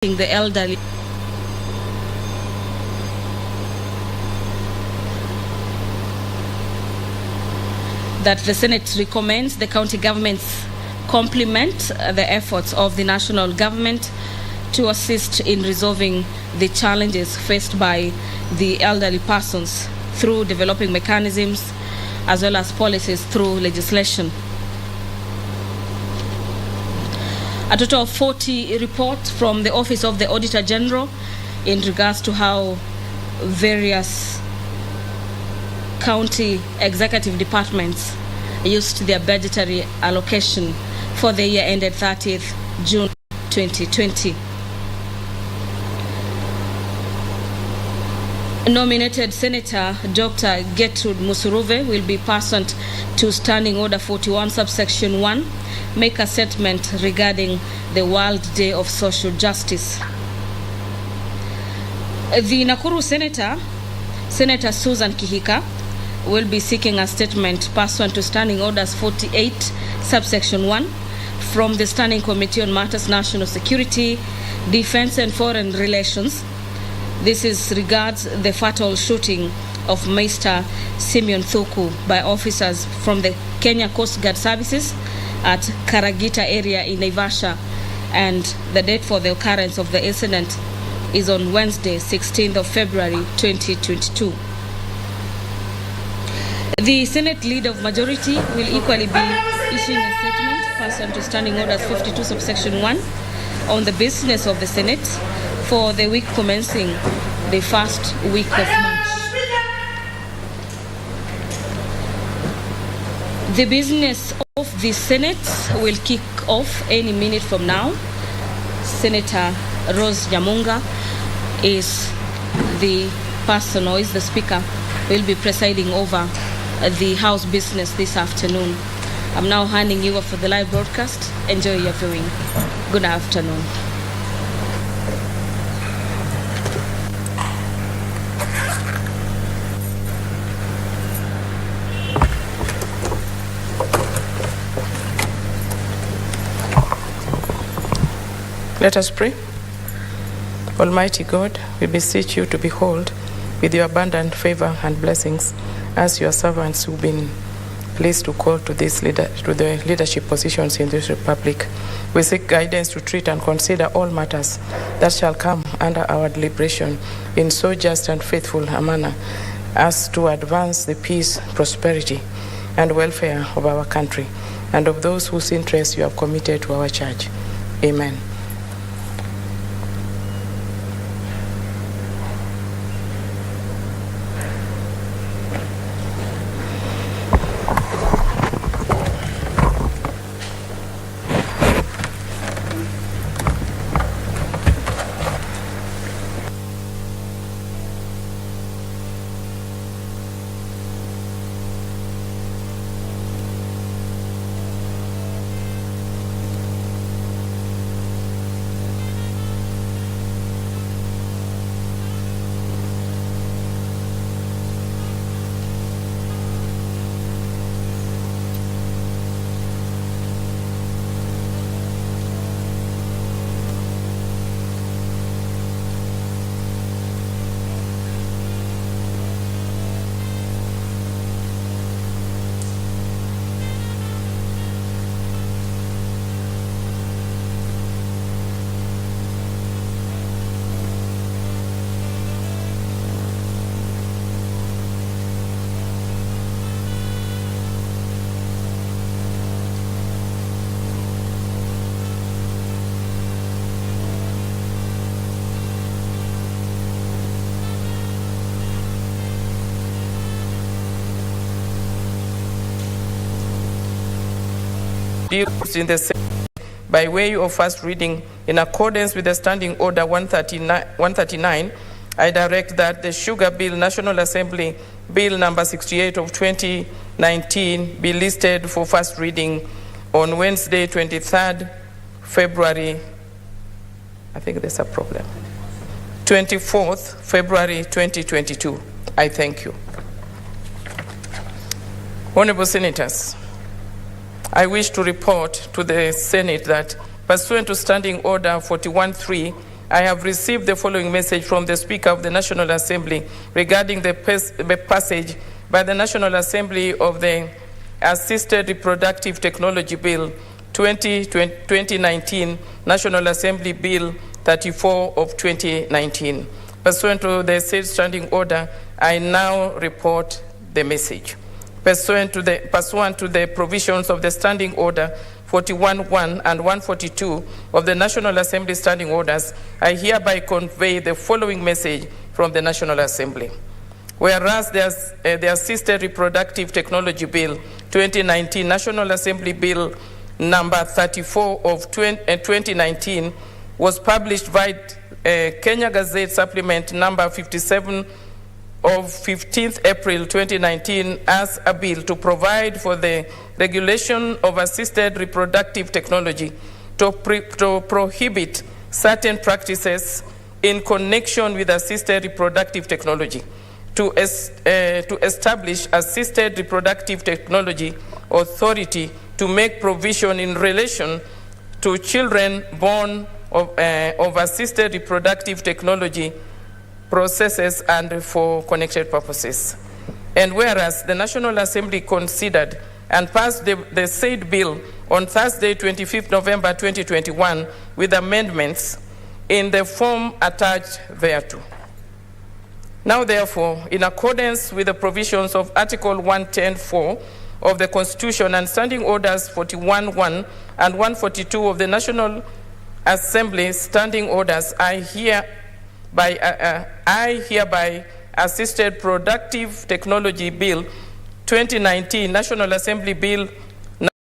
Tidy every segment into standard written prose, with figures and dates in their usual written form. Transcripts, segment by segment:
the elderly. That the Senate recommends the county governments complement the efforts of the national government to assist in resolving the challenges faced by the elderly persons through developing mechanisms as well as policies through legislation. A total of 40 reports from the Office of the Auditor General in regards to how various county executive departments used their budgetary allocation for the year ended 30th June 2020. Nominated Senator Dr. Gertrude Musuruve will be pursuant to Standing Order 41 subsection 1, make a statement regarding the World Day of Social Justice. The Nakuru Senator Susan Kihika, will be seeking a statement pursuant to Standing Orders 48 subsection 1 from the Standing Committee on Matters National Security, Defense and Foreign Relations. This is regards the fatal shooting of Mr. Simeon Thuku by officers from the Kenya Coast Guard Services at Karagita area in Naivasha, and the date for the occurrence of the incident is on Wednesday, 16th of February 2022. The Senate Leader of Majority will equally be issuing a statement pursuant to Standing Orders 52 subsection 1 on the business of the Senate for the week commencing the first week of March. The business of the Senate will kick off any minute from now. Senator Rose Nyamunga is the person, or is the speaker, will be presiding over the House business this afternoon. I'm now handing you over for the live broadcast. Enjoy your viewing. Good afternoon. Let us pray. Almighty God, we beseech you to behold with your abundant favor and blessings as your servants who've been pleased to call to the leadership positions in this republic. We seek guidance to treat and consider all matters that shall come under our deliberation in so just and faithful a manner as to advance the peace, prosperity, and welfare of our country and of those whose interests you have committed to our church. Amen. Used in the Senate by way of first reading in accordance with the Standing Order 139, I direct that the Sugar Bill National Assembly Bill number 68 of 2019 be listed for first reading on Wednesday, 23rd February. I think there's a problem. 24th February 2022. I thank you. Honorable Senators, I wish to report to the Senate that pursuant to Standing Order 41.3, I have received the following message from the Speaker of the National Assembly regarding the passage by the National Assembly of the Assisted Reproductive Technology Bill 2019, National Assembly Bill 34 of 2019. Pursuant to the said standing order, I now report the message. Pursuant to the provisions of the Standing Order 41.1 and 142 of the National Assembly Standing Orders, I hereby convey the following message from the National Assembly. Whereas the Assisted Reproductive Technology Bill 2019, National Assembly Bill number 34 of 2019 was published by Kenya Gazette Supplement number 57 of 15th April 2019 as a bill to provide for the regulation of assisted reproductive technology to prohibit certain practices in connection with assisted reproductive technology, to establish assisted reproductive technology authority to make provision in relation to children born of assisted reproductive technology processes and for connected purposes. And whereas the National Assembly considered and passed the said bill on Thursday, 25th November 2021 with amendments in the form attached thereto. Now therefore, in accordance with the provisions of Article 110(4) of the Constitution and Standing Orders 41.1 and 142 of the National Assembly Standing Orders, I hereby Assisted Productive Technology Bill 2019, National Assembly Bill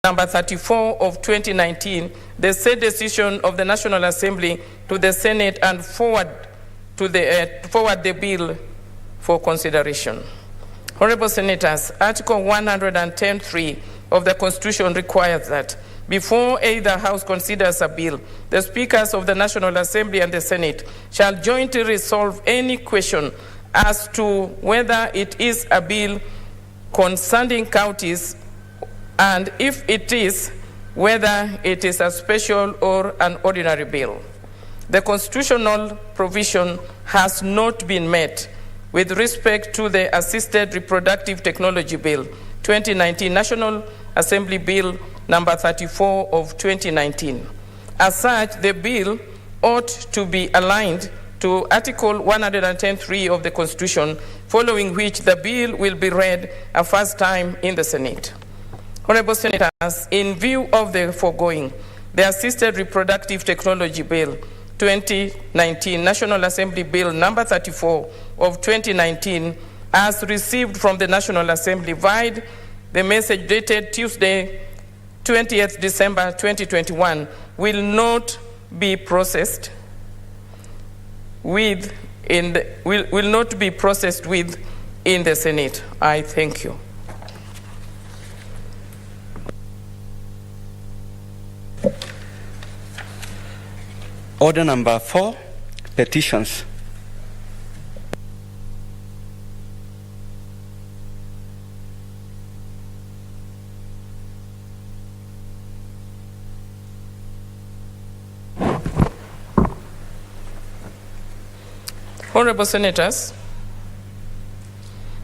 number 34 of 2019, the said decision of the National Assembly to the Senate and forward the bill for consideration. Honorable Senators, Article 110(3) of the Constitution requires that before either House considers a bill, the Speakers of the National Assembly and the Senate shall jointly resolve any question as to whether it is a bill concerning counties, and if it is, whether it is a special or an ordinary bill. The constitutional provision has not been met with respect to the Assisted Reproductive Technology Bill 2019, National Assembly Bill number 34 of 2019. As such, the bill ought to be aligned to Article 110(3) of the Constitution, following which the bill will be read a first time in the Senate. Honorable Senators, in view of the foregoing, the Assisted Reproductive Technology Bill 2019, National Assembly Bill number 34 of 2019, as received from the National Assembly via the message dated Tuesday, 20th December 2021, will not be processed with in the Senate. I thank you. Order number 4, petitions. Honorable Senators,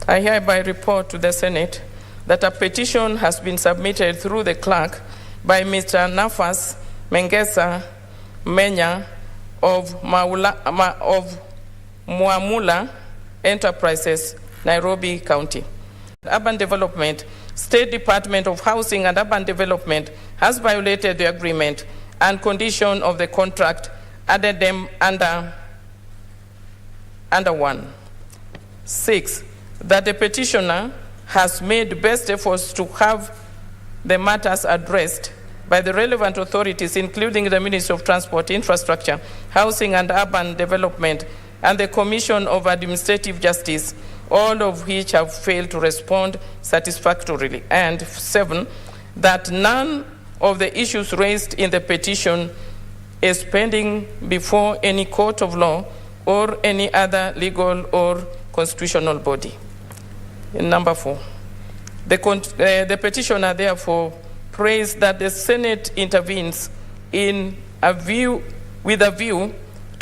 I hereby report to the Senate that a petition has been submitted through the clerk by Mr. Nafas Mengesa Menya of Mwamula Enterprises, Nairobi County. Urban Development, State Department of Housing and Urban Development has violated the agreement and condition of the contract, added them under 1. 6, that the petitioner has made best efforts to have the matters addressed by the relevant authorities, including the Ministry of Transport, Infrastructure, Housing and Urban Development, and the Commission of Administrative Justice, all of which have failed to respond satisfactorily. And 7, that none of the issues raised in the petition is pending before any court of law or any other legal or constitutional body. In number 4, the petitioner therefore prays that the Senate intervenes with a view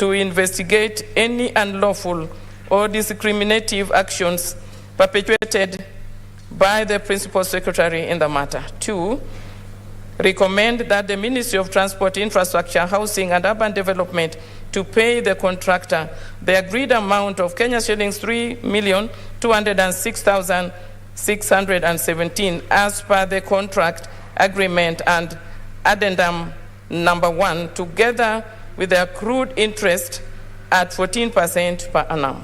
to investigate any unlawful or discriminative actions perpetuated by the Principal Secretary in the matter. 2, recommend that the Ministry of Transport, Infrastructure, Housing and Urban Development to pay the contractor the agreed amount of Kenya shillings 3,206,617 as per the contract agreement and addendum number 1, together with the accrued interest at 14% per annum.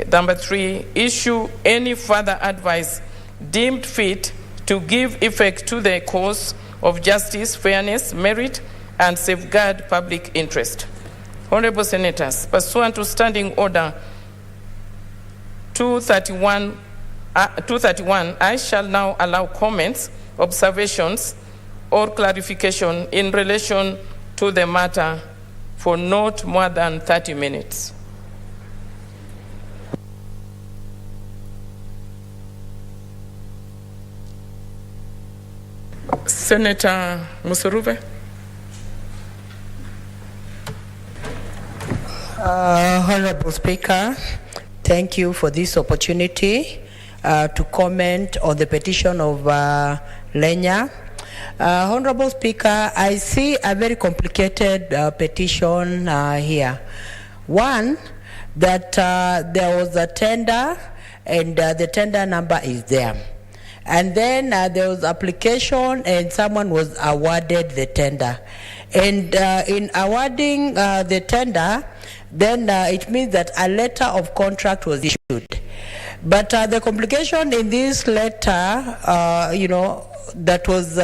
Number 3, issue any further advice deemed fit to give effect to the cause of justice, fairness, merit, and safeguard public interest. Honorable Senators, pursuant to Standing Order 231, I shall now allow comments, observations, or clarification in relation to the matter for not more than 30 minutes. Senator Musuruve. Honorable Speaker, thank you for this opportunity to comment on the petition of Lenya. Honorable Speaker, I see a very complicated petition here. One, that there was a tender and the tender number is there. And then there was application and someone was awarded the tender. And in awarding the tender, then it means that a letter of contract was issued. But the complication in this letter, that was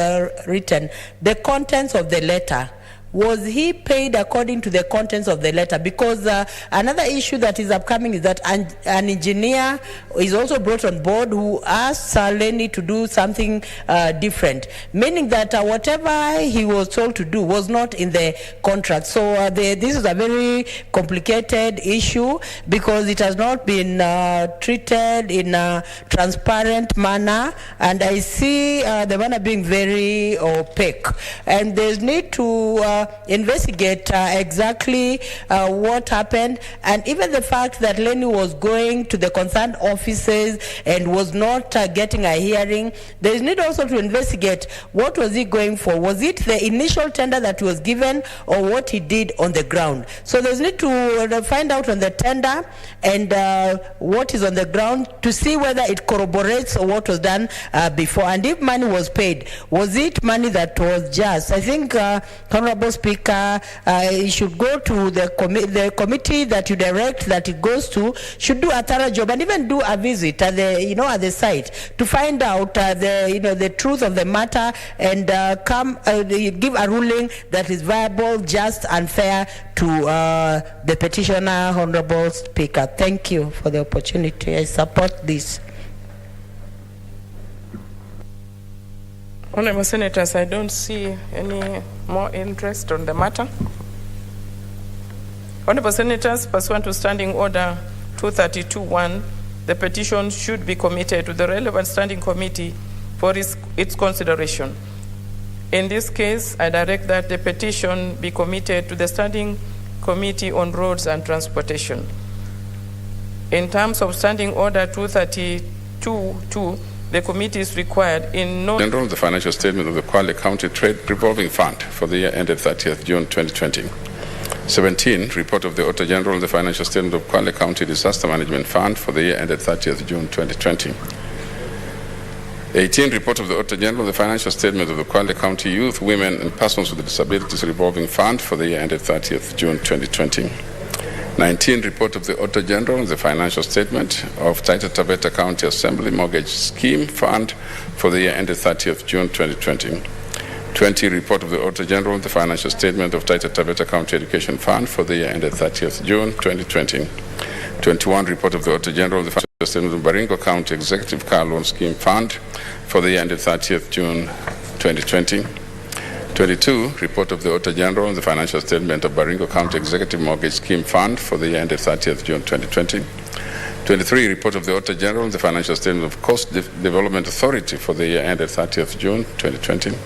written, the contents of the letter, was he paid according to the contents of the letter? Because another issue that is upcoming is that an engineer is also brought on board who asked Lenny to do something different, meaning that whatever he was told to do was not in the contract. So this is a very complicated issue because it has not been treated in a transparent manner, and I see the manner being very opaque. And there's need to investigate exactly what happened, and even the fact that Lenny was going to the concerned offices and was not getting a hearing. There is need also to investigate what was he going for. Was it the initial tender that was given or what he did on the ground? So there's need to find out on the tender and what is on the ground to see whether it corroborates what was done before, and if money was paid, was it money that was just? I think Honorable Speaker, it should go to the committee that you direct that it goes to, should do a thorough job and even do a visit at the at the site to find out the truth of the matter and give a ruling that is viable, just, and fair to the petitioner. Honorable Speaker, thank you for the opportunity. I support this. Honorable Senators, I don't see any more interest on the matter. Honorable Senators, pursuant to Standing Order 232.1, the petition should be committed to the relevant standing committee for its consideration. In this case, I direct that the petition be committed to the Standing Committee on Roads and Transportation. In terms of Standing Order 232.2, the committee is required in no general the financial statement of the Kwale County Trade Revolving Fund for the year ended 30th June 2020. 17, report of the Auditor General of the financial statement of Kwale County Disaster Management Fund for the year ended 30th June 2020. 18, report of the Auditor General of the financial statement of the Kwale County Youth, Women and Persons with Disabilities Revolving Fund for the year ended 30th June 2020. 19, report of the Auditor General of the financial statement of Taita Taveta County Assembly Mortgage Scheme Fund for the year ended 30th June 2020. 20, report of the Auditor General of the financial statement of Taita Taveta County Education Fund for the year ended 30th June 2020. 21, report of the Auditor General of the financial statement of Baringo County Executive Car Loan Scheme Fund for the year ended 30th June 2020. 22, report of the Auditor General on the financial statement of Baringo County Executive Mortgage Scheme Fund for the year ended 30th June 2020. 23, report of the Auditor General on the financial statement of Coast Development Authority for the year ended 30th June 2020.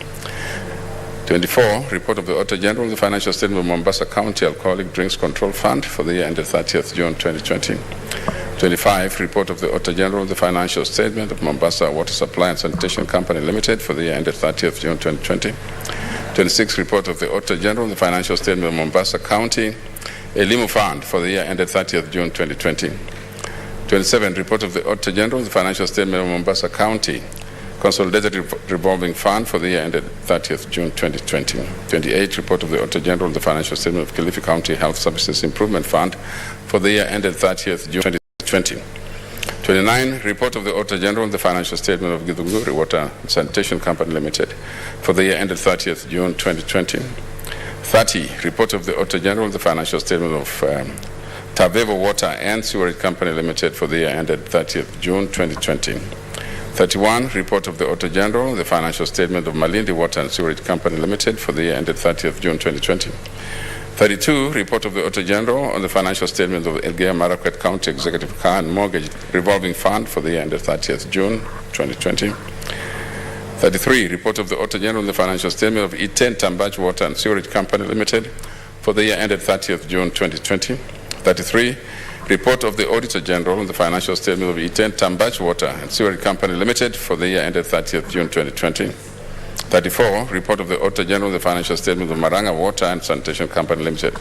24, report of the Auditor General of the Financial Statement of Mombasa County Alcoholic Drinks Control Fund for the year ended 30th June 2020. 25, report of the Auditor General of the Financial Statement of Mombasa Water Supply and Sanitation Company Limited for the year ended 30th June 2020. 26, report of the Auditor General of the Financial Statement of Mombasa County Elimu Fund for the year ended 30th June 2020. 27, report of the Auditor General of the Financial Statement of Mombasa County Consolidated Revolving Fund for the year ended 30th June 2020. 28, report of the Auditor General of the Financial Statement of Kilifi County Health Services Improvement Fund for the year ended 30th June 2020. 29, report of the Auditor General of the Financial Statement of Githunguri Water and Sanitation Company Limited for the year ended 30th June 2020. 30, report of the Auditor General of the Financial Statement of Tavevo Water and Sewerage Company Limited for the year ended 30th June 2020. 31, report of the Auditor General of the Financial Statement of Malindi Water and Sewerage Company Limited for the year ended 30th June 2020. 32, report of the Auditor General on the Financial Statement of Elgeyo Marakwet County Executive Car and Mortgage Revolving Fund for the year ended 30th June 2020. 33, report of the Auditor General on the Financial Statement of Iten Tambaj Water and Sewerage Company Limited for the year ended 30th June 2020. 33, report of the Auditor General on the Financial Statement of Iten Tambaj Water and Sewerage Company Limited for the year ended 30th June 2020. 34, report of the Auditor General of the Financial Statement of Maranga Water and Sanitation Company Limited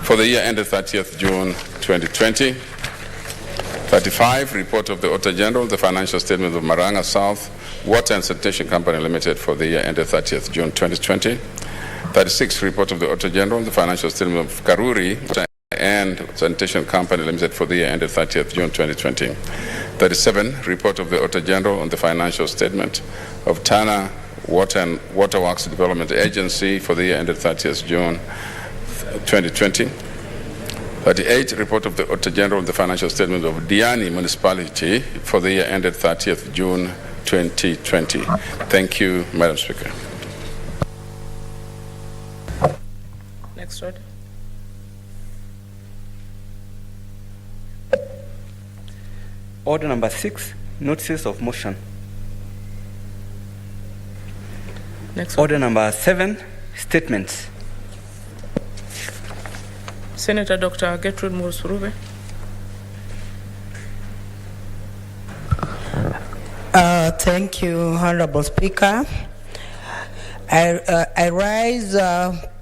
for the year ended 30th June 2020. 35, report of the Auditor General of the Financial Statement of Maranga South Water and Sanitation Company Limited for the year ended 30th June 2020. 36, report of the Auditor General of the Financial Statement of Karuri and Sanitation Company Limited for the year ended 30th June 2020. 37, report of the Auditor General on the Financial Statement of Tana Water and Waterworks Development Agency for the year ended 30th June 2020. 38, report of the Auditor General of the Financial Statement of Diani Municipality for the year ended 30th June 2020. Thank you, Madam Speaker. Next order. Order number 6, notices of motion. Next Order number 7, statements. Senator Dr. Gertrude Murusurube. Thank you, Honorable Speaker. I rise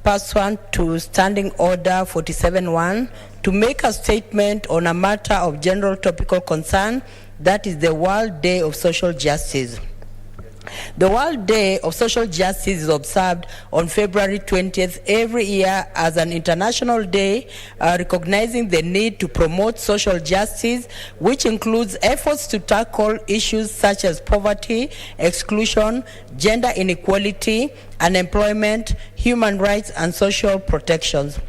pursuant to Standing Order 47-1 to make a statement on a matter of general topical concern, that is the World Day of Social Justice. The World Day of Social Justice is observed on February 20th every year as an international day recognizing the need to promote social justice, which includes efforts to tackle issues such as poverty, exclusion, gender inequality, unemployment, human rights, and social protections.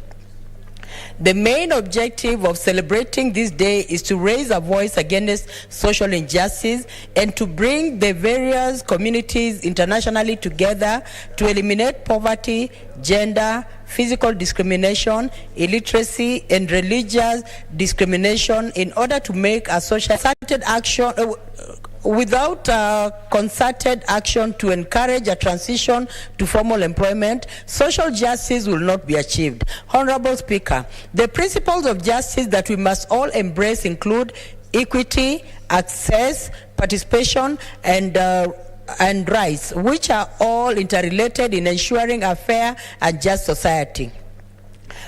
The main objective of celebrating this day is to raise a voice against social injustice and to bring the various communities internationally together to eliminate poverty, gender, physical discrimination, illiteracy, and religious discrimination in order to make a social concerted action without concerted action to encourage a transition to formal employment, social justice will not be achieved. Honorable Speaker, the principles of justice that we must all embrace include equity, access, participation, and rights, which are all interrelated in ensuring a fair and just society.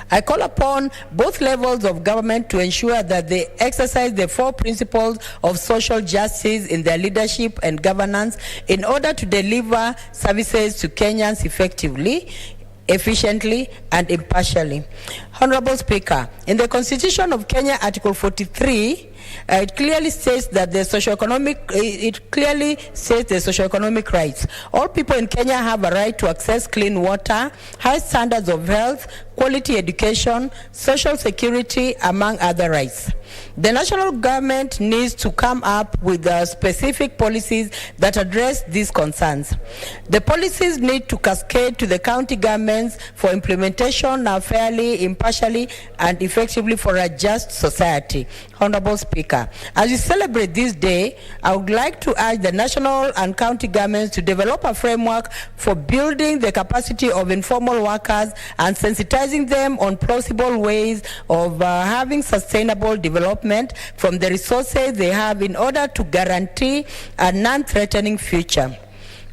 I call upon both levels of government to ensure that they exercise the 4 principles of social justice in their leadership and governance in order to deliver services to Kenyans effectively, efficiently, and impartially. Honorable Speaker, in the Constitution of Kenya, Article 43, it clearly states that the socioeconomic rights. All people in Kenya have a right to access clean water, high standards of health, quality education, social security, among other rights. The national government needs to come up with specific policies that address these concerns. The policies need to cascade to the county governments for implementation fairly, impartially, and effectively for a just society. Honorable Speaker, as we celebrate this day, I would like to urge the national and county governments to develop a framework for building the capacity of informal workers and sensitizing them on plausible ways of having sustainable development from the resources they have in order to guarantee a non-threatening future.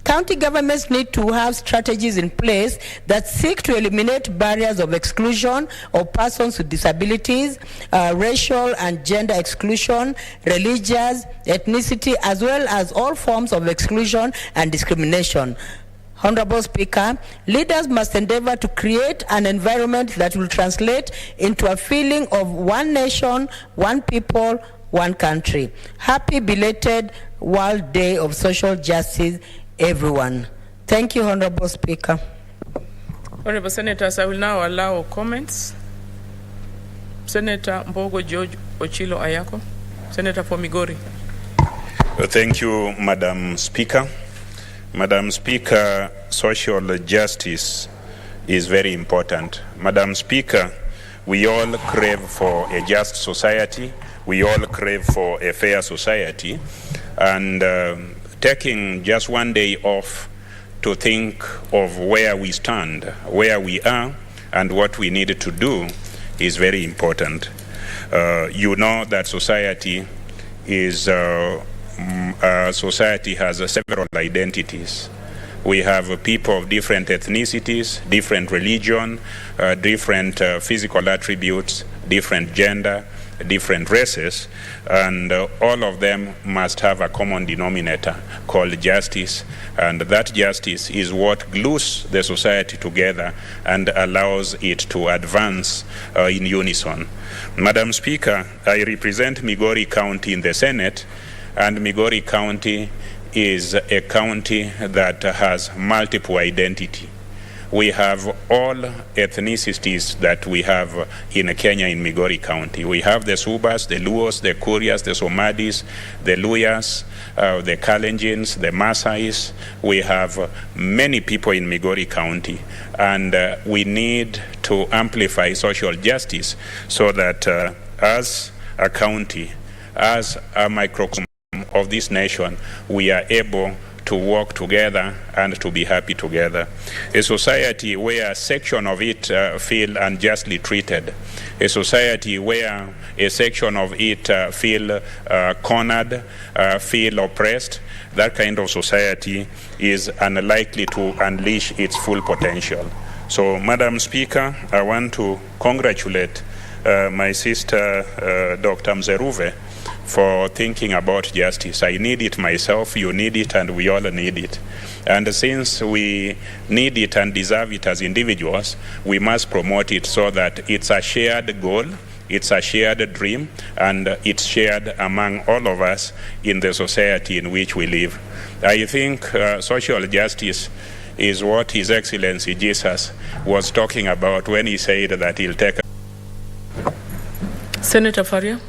County governments need to have strategies in place that seek to eliminate barriers of exclusion of persons with disabilities, racial and gender exclusion, religious, ethnicity, as well as all forms of exclusion and discrimination. Honorable Speaker, leaders must endeavor to create an environment that will translate into a feeling of one nation, one people, one country. Happy belated World Day of Social Justice, everyone. Thank you, Honorable Speaker. Honorable Senators, I will now allow comments. Senator Mbogo George Ochilo Ayako, Senator for Migori. Thank you, Madam Speaker. Madam Speaker, social justice is very important. Madam Speaker, we all crave for a just society. We all crave for a fair society. And taking just one day off to think of where we stand, where we are, and what we need to do is very important. You know that society is society has several identities. We have people of different ethnicities, different religion, different physical attributes, different gender, different races, and all of them must have a common denominator called justice, and that justice is what glues the society together and allows it to advance in unison. Madam Speaker, I represent Migori County in the Senate, and Migori County is a county that has multiple identity. We have all ethnicities that we have in Kenya in Migori County. We have the Subas, the Luos, the Kurias, the Somadis, the Luyas, the Kalenjins, the Masais. We have many people in Migori County, and we need to amplify social justice so that as a county, as a microcosm of this nation, we are able to work together and to be happy together. A society where a section of it feel unjustly treated, a society where a section of it feel cornered, feel oppressed, that kind of society is unlikely to unleash its full potential. So, Madam Speaker, I want to congratulate my sister, Dr. Mzeruve, for thinking about justice. I need it myself, you need it, and we all need it. And since we need it and deserve it as individuals, we must promote it so that it's a shared goal, it's a shared dream, and it's shared among all of us in the society in which we live. I think social justice is what His Excellency Jesus was talking about when he said that he'll take. Senator Faria.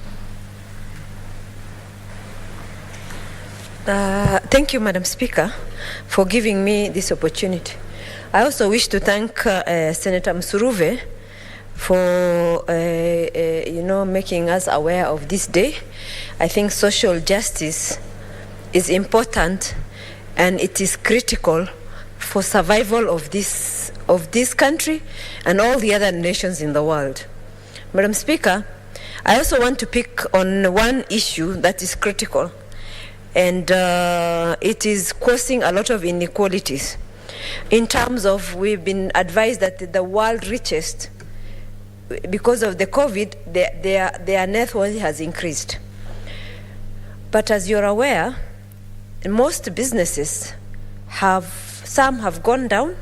Thank you, Madam Speaker, for giving me this opportunity. I also wish to thank Senator Msuruve for making us aware of this day. I think social justice is important, and it is critical for survival of this country and all the other nations in the world. Madam Speaker, I also want to pick on one issue that is critical, and it is causing a lot of inequalities. In terms of, we've been advised that the world richest, because of the COVID, their net worth has increased. But as you're aware, most businesses some have gone down,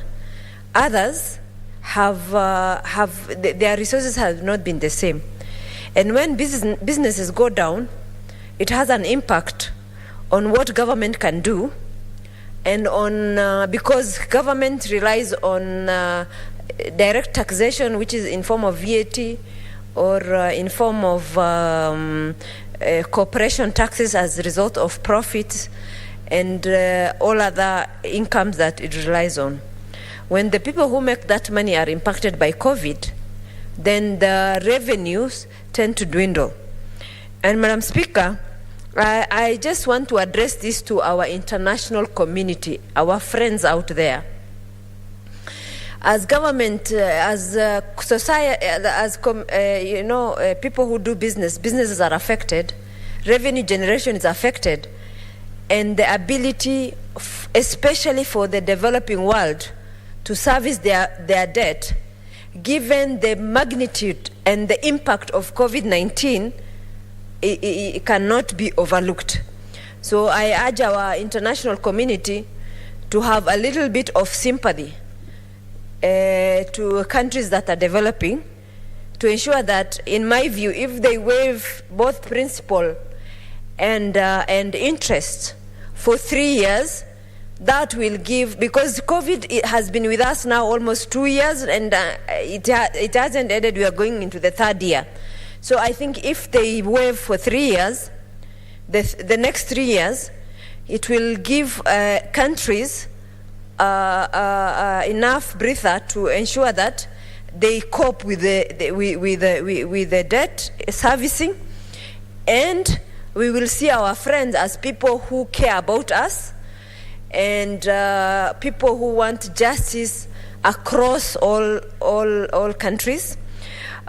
others their resources have not been the same. And when businesses go down, it has an impact on what government can do, and on because government relies on direct taxation, which is in form of VAT, or in form of corporation taxes as a result of profits and all other incomes that it relies on. When the people who make that money are impacted by COVID, then the revenues tend to dwindle. And Madam Speaker, I just want to address this to our international community, our friends out there. As government, as society, as people who do businesses are affected, revenue generation is affected, and the ability, especially for the developing world, to service their debt, given the magnitude and the impact of COVID-19, it cannot be overlooked. So I urge our international community to have a little bit of sympathy to countries that are developing, to ensure that, in my view, if they waive both principal and interest for 3 years, that will give, because COVID has been with us now almost 2 years, and it hasn't ended. We are going into the 3rd year. So I think if they waive for 3 years, the next 3 years, it will give countries enough breather to ensure that they cope with the debt servicing, and we will see our friends as people who care about us and people who want justice across all countries.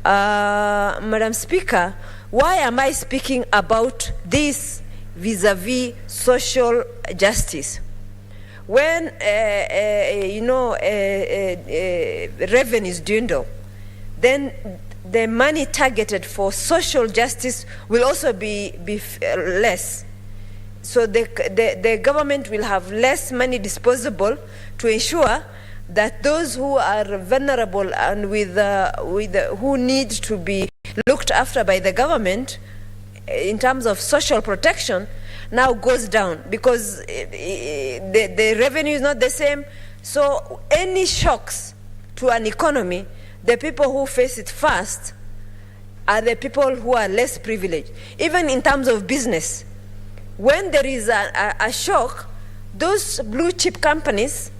Madam Speaker, why am I speaking about this vis-a-vis social justice? When revenues dwindle, then the money targeted for social justice will also be less. So the government will have less money disposable to ensure that those who are vulnerable and who need to be looked after by the government in terms of social protection now goes down, because the revenue is not the same. So any shocks to an economy, the people who face it first are the people who are less privileged. Even in terms of business, when there is a shock, those blue chip companies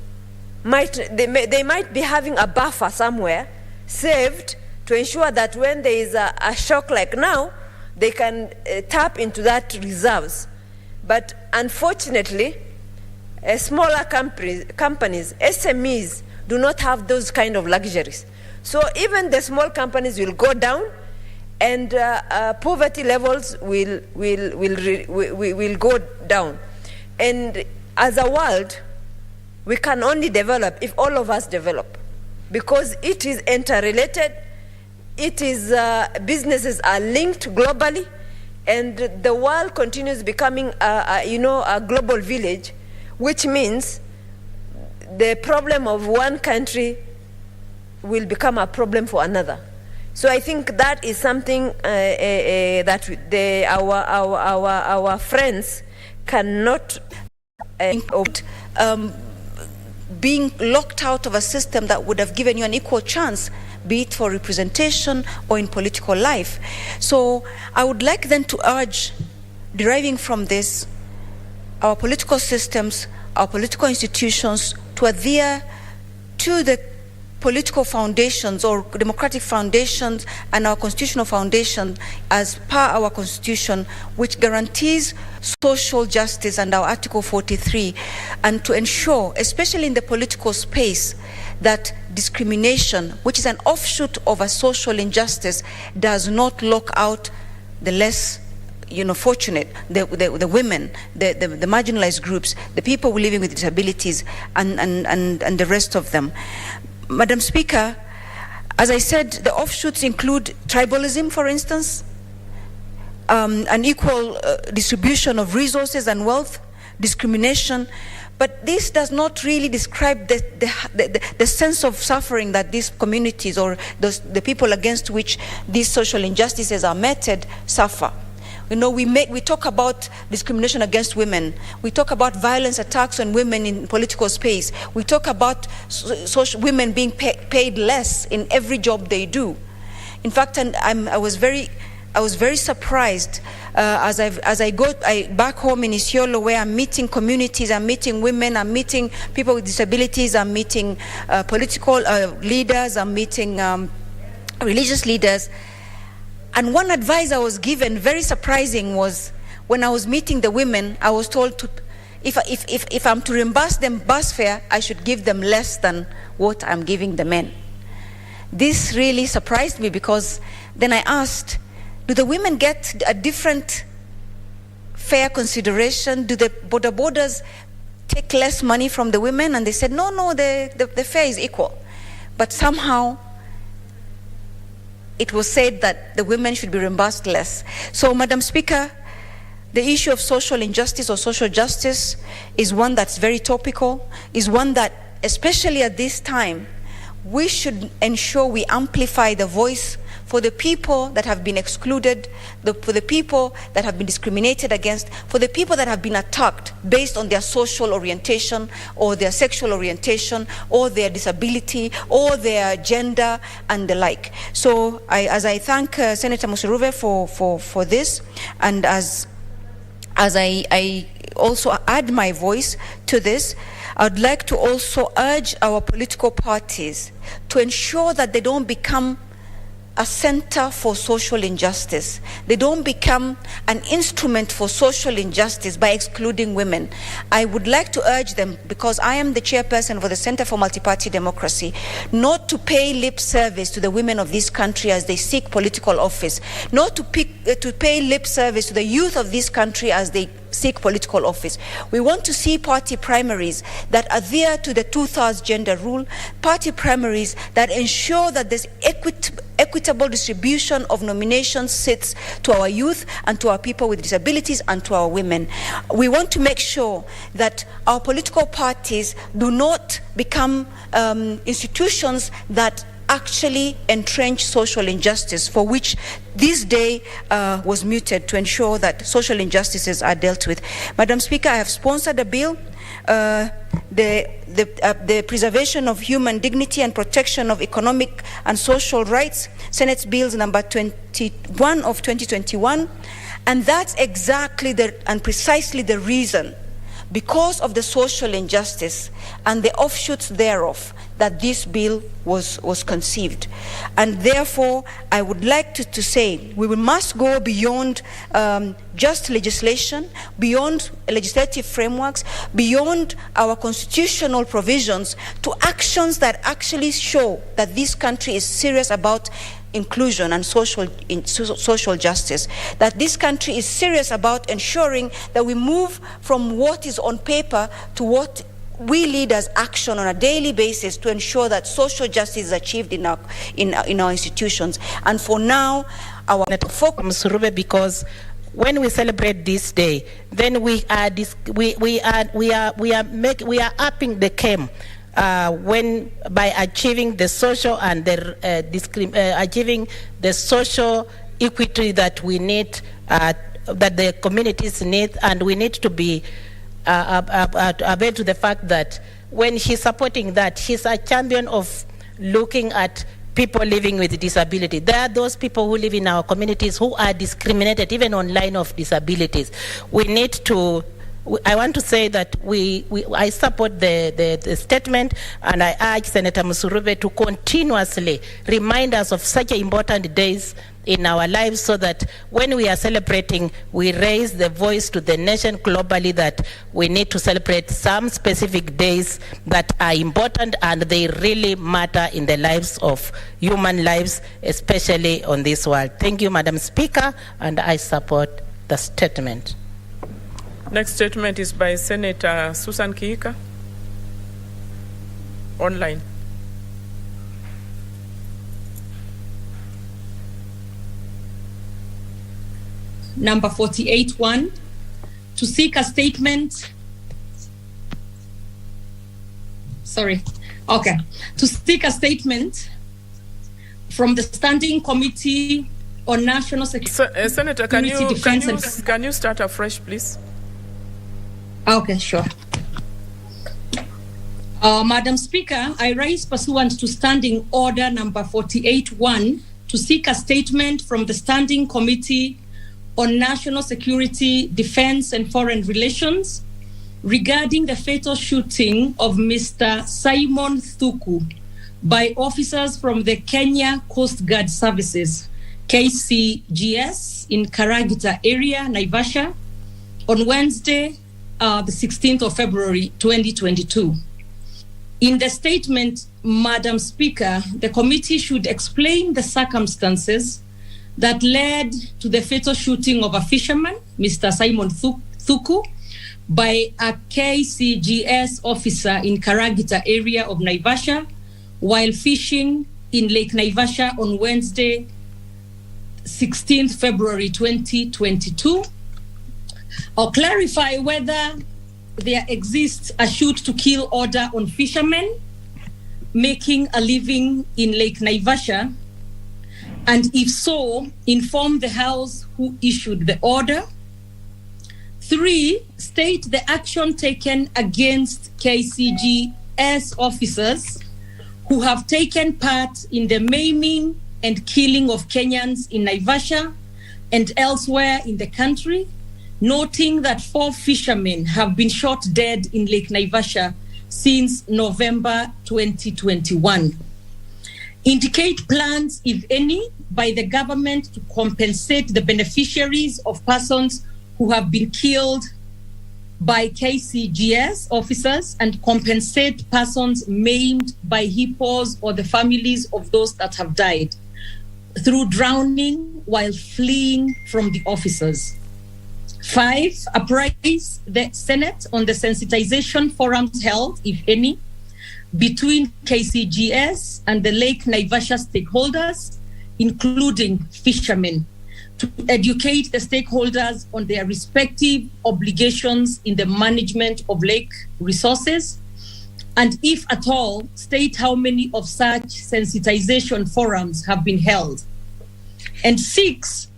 they might be having a buffer somewhere saved to ensure that when there is a shock like now, they can tap into that reserves. But unfortunately, smaller companies, SMEs, do not have those kind of luxuries. So even the small companies will go down, and poverty levels will go down. And as a world, we can only develop if all of us develop, because it is interrelated. It is businesses are linked globally, and the world continues becoming a global village, which means the problem of one country will become a problem for another. So I think that is something that our friends cannot being locked out of a system that would have given you an equal chance, be it for representation or in political life. So I would like then to urge, deriving from this, our political systems, our political institutions to adhere to the political foundations or democratic foundations and our constitutional foundation as per our constitution, which guarantees social justice and our Article 43, and to ensure, especially in the political space, that discrimination, which is an offshoot of a social injustice, does not lock out the less fortunate, the women, the marginalized groups, the people living with disabilities, and the rest of them. Madam Speaker, as I said, the offshoots include tribalism, for instance, unequal distribution of resources and wealth, discrimination, but this does not really describe the sense of suffering that these communities or the people against which these social injustices are meted suffer. We talk about discrimination against women. We talk about violence attacks on women in political space. We talk about women being paid less in every job they do. In fact, and I was very surprised as I go back home in Isiolo, where I'm meeting communities, I'm meeting women, I'm meeting people with disabilities, I'm meeting political leaders, I'm meeting religious leaders. And one advice I was given, very surprising, was when I was meeting the women, I was told to, if I'm to reimburse them bus fare, I should give them less than what I'm giving the men. This really surprised me, because then I asked, do the women get a different fair consideration? Do the borders take less money from the women? And they said, no, the fare is equal. But somehow it was said that the women should be reimbursed less. So, Madam Speaker, the issue of social injustice or social justice is one that's very topical, is one that, especially at this time, we should ensure we amplify the voice for the people that have been excluded, for the people that have been discriminated against, for the people that have been attacked based on their social orientation or their sexual orientation or their disability or their gender and the like. So as I thank Senator Musuruve for this, and as I also add my voice to this, I'd like to also urge our political parties to ensure that they don't become a center for social injustice. They don't become an instrument for social injustice by excluding women. I would like to urge them, because I am the chairperson for the Center for Multi-Party Democracy, not to pay lip service to the women of this country as they seek political office, not to pay lip service to the youth of this country as they seek political office. We want to see party primaries that adhere to the 2/3 gender rule, party primaries that ensure that there's equitable distribution of nomination seats to our youth and to our people with disabilities and to our women. We want to make sure that our political parties do not become institutions that actually entrench social injustice, for which this day was muted, to ensure that social injustices are dealt with. Madam Speaker, I have sponsored a bill, the preservation of human dignity and protection of economic and social rights, Senate Bills number 21 of 2021, and that's exactly and precisely the reason, because of the social injustice and the offshoots thereof, that this bill was conceived. And therefore, I would like to say we must go beyond just legislation, beyond legislative frameworks, beyond our constitutional provisions, to actions that actually show that this country is serious about inclusion and social justice, that this country is serious about ensuring that we move from what is on paper to what we leaders action on a daily basis to ensure that social justice is achieved in our institutions. And for now, our focus, because when we celebrate this day, then we are upping the game. When by achieving the social and achieving the social equity that we need, that the communities need, and we need to be aware to the fact that when he's supporting that, he's a champion of looking at people living with disability. There are those people who live in our communities who are discriminated even on line of disabilities. We need to. I want to say that I support the statement, and I urge Senator Musuruve to continuously remind us of such important days in our lives, so that when we are celebrating, we raise the voice to the nation globally that we need to celebrate some specific days that are important and they really matter in the lives of human lives, especially on this world. Thank you, Madam Speaker, and I support the statement. Next statement is by Senator Susan Kihika. Online. Number 48-1, to seek a statement. To seek a statement from the Standing Committee on National Security. Senator, can you start afresh, please? Okay, sure. Madam Speaker, I raise pursuant to Standing Order number 48-1 to seek a statement from the Standing Committee on National Security, Defense and Foreign Relations regarding the fatal shooting of Mr. Simon Thuku by officers from the Kenya Coast Guard Services, KCGS, in Karagita area, Naivasha, on Wednesday, the 16th of February, 2022. In the statement, Madam Speaker, the committee should explain the circumstances that led to the fatal shooting of a fisherman, Mr. Simon Thuku, by a KCGS officer in Karagita area of Naivasha while fishing in Lake Naivasha on Wednesday, 16th February 2022, or clarify whether there exists a shoot-to-kill order on fishermen making a living in Lake Naivasha, and if so, inform the House who issued the order. 3, state the action taken against KCGS officers who have taken part in the maiming and killing of Kenyans in Naivasha and elsewhere in the country, noting that 4 fishermen have been shot dead in Lake Naivasha since November 2021. Indicate plans, if any, by the government to compensate the beneficiaries of persons who have been killed by KCGS officers and compensate persons maimed by hippos or the families of those that have died through drowning while fleeing from the officers. 5, apprise the Senate on the sensitization forums held, if any, between KCGS and the Lake Naivasha stakeholders, including fishermen, to educate the stakeholders on their respective obligations in the management of lake resources, and if at all, state how many of such sensitization forums have been held. And 6,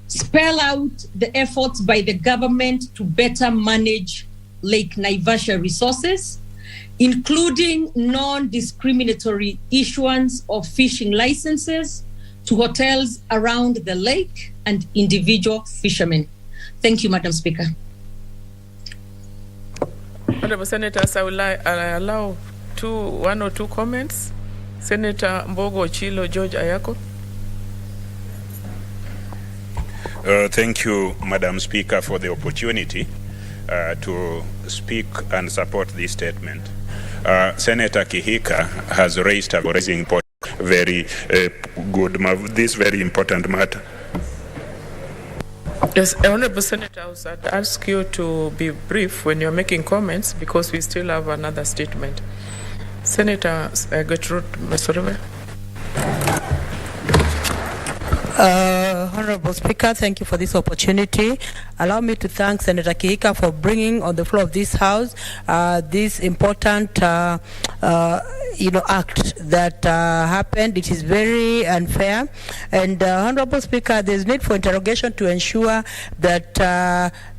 spell out the efforts by the government to better manage Lake Naivasha resources, including non-discriminatory issuance of fishing licenses to hotels around the lake and individual fishermen. Thank you, Madam Speaker. Honorable Senators, I will allow 1 or 2 comments. Senator Mbogo Chilo George Ayako. Thank you, Madam Speaker, for the opportunity to speak and support this statement. Senator Kihika has raised a very this very important matter. Yes, Honorable Senator, I would ask you to be brief when you're making comments because we still have another statement. Senator Gertrude Masorove. Honorable Speaker, thank you for this opportunity. Allow me to thank Senator Kihika for bringing on the floor of this House this important act that happened. It is very unfair. And Honorable Speaker, there's need for interrogation to ensure that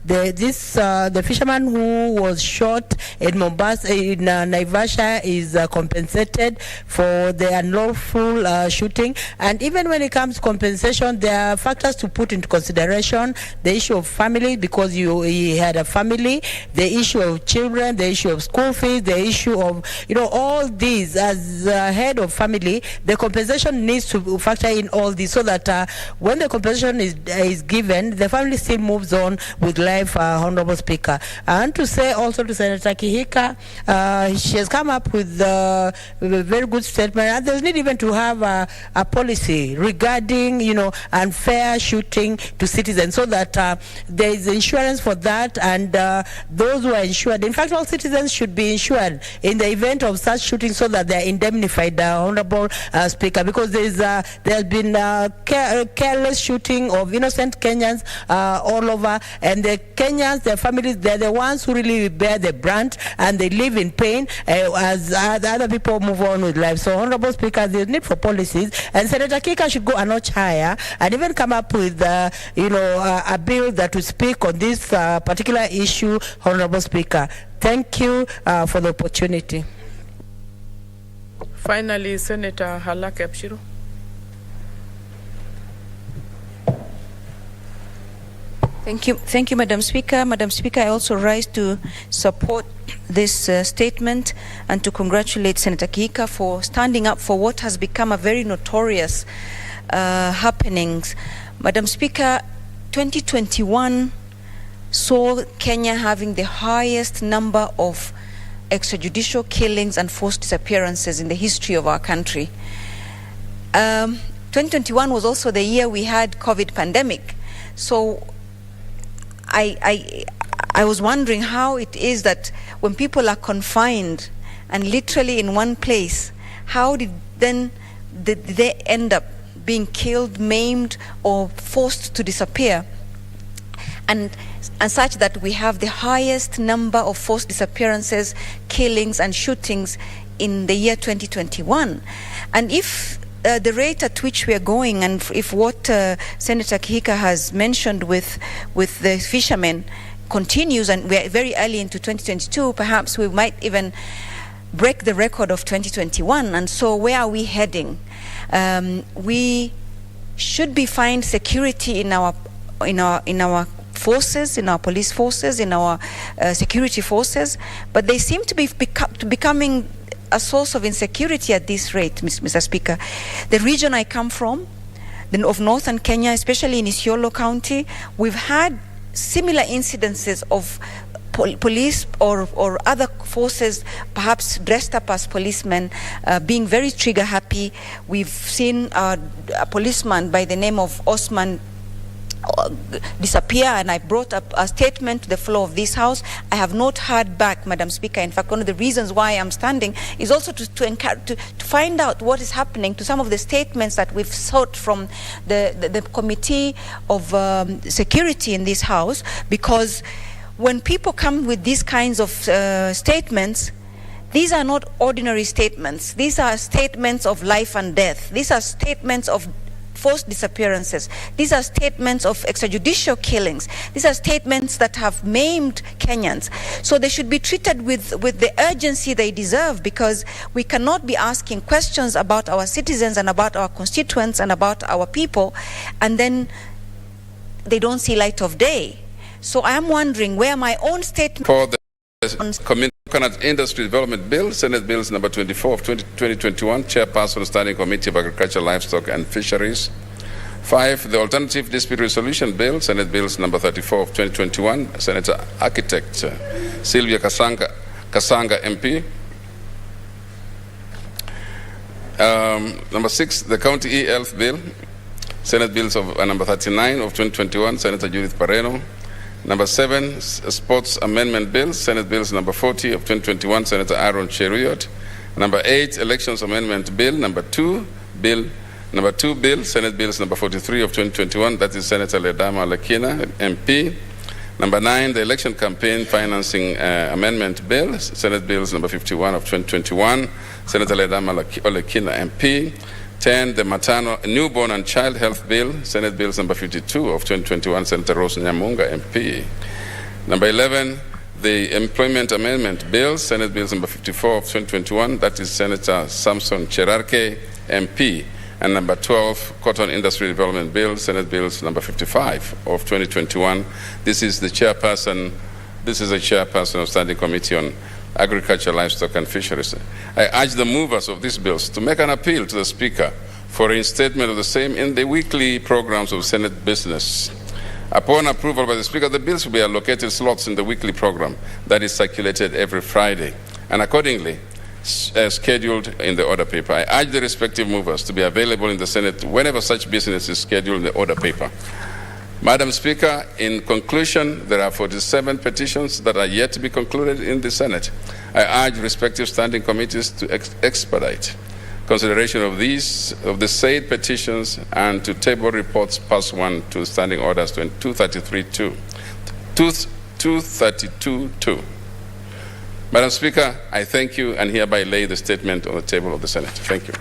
the fisherman who was shot in Mombasa, in Naivasha, is compensated for the unlawful shooting. And even when it comes to compensation, there are factors to put into consideration: the issue of family, because he had a family, the issue of children, the issue of school fees, the issue of all these. As head of family, the compensation needs to factor in all this, so that when the compensation is given, the family still moves on with life. Honorable Speaker, and to say also to Senator Kihika, she has come up with a very good statement, and there's need even to have a policy regarding unfair shooting to citizens, so that there is insurance for that, and those who are insured, in fact all citizens should be insured in the event of such shooting, so that they are indemnified, Honorable Speaker, because there has been careless shooting of innocent Kenyans all over, and the Kenyans, their families, they're the ones who really bear the brunt, and they live in pain as other people move on with life. So, Honorable Speaker, there's need for policies, and Senator Kika should go a notch higher and even come up with a bill that will speak on this particular issue, Honorable Speaker. Thank you for the opportunity. Finally, Senator Halake Apshiro. Thank you, Madam Speaker. Madam Speaker, I also rise to support this statement and to congratulate Senator Kihika for standing up for what has become a very notorious happenings. Madam Speaker, 2021 saw Kenya having the highest number of extrajudicial killings and forced disappearances in the history of our country. 2021 was also the year we had COVID pandemic. So I was wondering how it is that when people are confined and literally in one place, how did they end up being killed, maimed, or forced to disappear? And such that we have the highest number of forced disappearances, killings, and shootings in the year 2021. And if the rate at which we are going, and if what Senator Kihika has mentioned with the fishermen continues, and we are very early into 2022, perhaps we might even break the record of 2021. And so where are we heading? We should be find security in our forces, in our police forces, in our security forces, but they seem to be becoming a source of insecurity at this rate, Mr. Speaker. The region I come from, of northern Kenya, especially in Isiolo County, we've had similar incidences of police or other forces, perhaps dressed up as policemen, being very trigger happy. We've seen a policeman by the name of Osman disappear, and I brought up a statement to the floor of this House. I have not heard back, Madam Speaker. In fact, one of the reasons why I'm standing is also to find out what is happening to some of the statements that we've sought from the Committee of Security in this House, because when people come with these kinds of statements, these are not ordinary statements. These are statements of life and death. These are statements of forced disappearances. These are statements of extrajudicial killings. These are statements that have maimed Kenyans. So they should be treated with the urgency they deserve, because we cannot be asking questions about our citizens and about our constituents and about our people, and then they don't see light of day. So I am wondering where my own statement... For the Coconut Industry Development Bill, Senate Bills number 24 of 2021, Chairperson Standing Committee of Agriculture, Livestock and Fisheries. 5, the Alternative Dispute Resolution Bill, Senate Bills number 34 of 2021, Senator Architect Sylvia Kasanga MP. Number 6, the County E-Health Bill, Senate Bills of number 39 of 2021, Senator Judith Pareno. Number 7, Sports Amendment Bill, Senate Bills number 40 of 2021, Senator Aaron Cheruiyot. Number 8, Elections Amendment Bill, Number 2 Bill, Senate Bills number 43 of 2021, that is Senator Ledama Olekina, MP. Number 9, the Election Campaign Financing Amendment Bill, Senate Bills number 51 of 2021, Senator Ledama Olekina, MP. 10, the Maternal, Newborn and Child Health Bill, Senate Bills number 52 of 2021, Senator Rose Nyamunga, MP. Number 11, the Employment Amendment Bill, Senate Bills number 54 of 2021, that is Senator Samson Cherarke, MP. And number 12, Cotton Industry Development Bill, Senate Bills number 55 of 2021. This is the chairperson of Standing Committee on Agriculture, Livestock and Fisheries. I urge the movers of these bills to make an appeal to the Speaker for reinstatement of the same in the weekly programs of Senate business. Upon approval by the Speaker, the bills will be allocated slots in the weekly program that is circulated every Friday, and accordingly scheduled in the order paper. I urge the respective movers to be available in the Senate whenever such business is scheduled in the order paper. Madam Speaker, in conclusion, there are 47 petitions that are yet to be concluded in the Senate. I urge respective standing committees to expedite consideration of the said petitions and to table reports past 1 to standing orders 232-2. Madam Speaker, I thank you and hereby lay the statement on the table of the Senate. Thank you.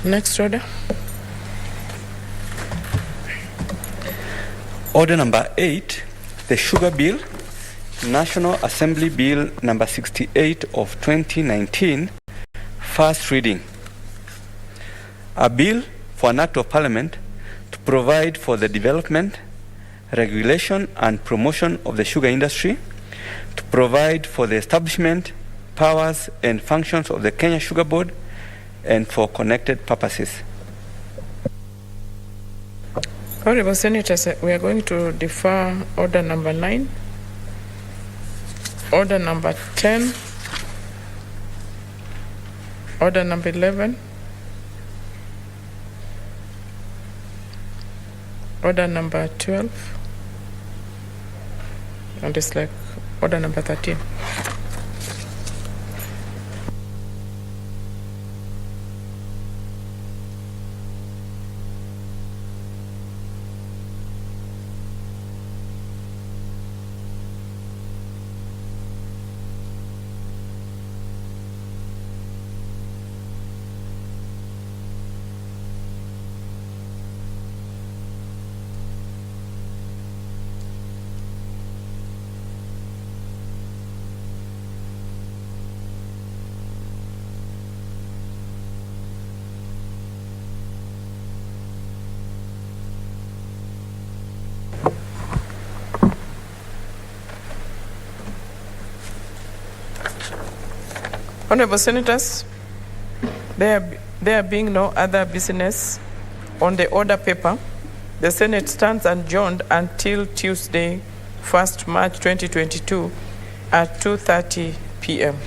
Next order. Order number 8, the Sugar Bill, National Assembly Bill number 68 of 2019, first reading. a bill for an act of parliament to provide for the development, regulation and promotion of the sugar industry, to provide for the establishment, powers and functions of the Kenya Sugar Board, and for connected purposes. Honorable Senators, we are going to defer order number 9, order number 10, order number 11, order number 12, and it's like order number 13. Honorable Senators, there being no other business on the order paper, the Senate stands adjourned until Tuesday, 1st March 2022 at 2:30 p.m.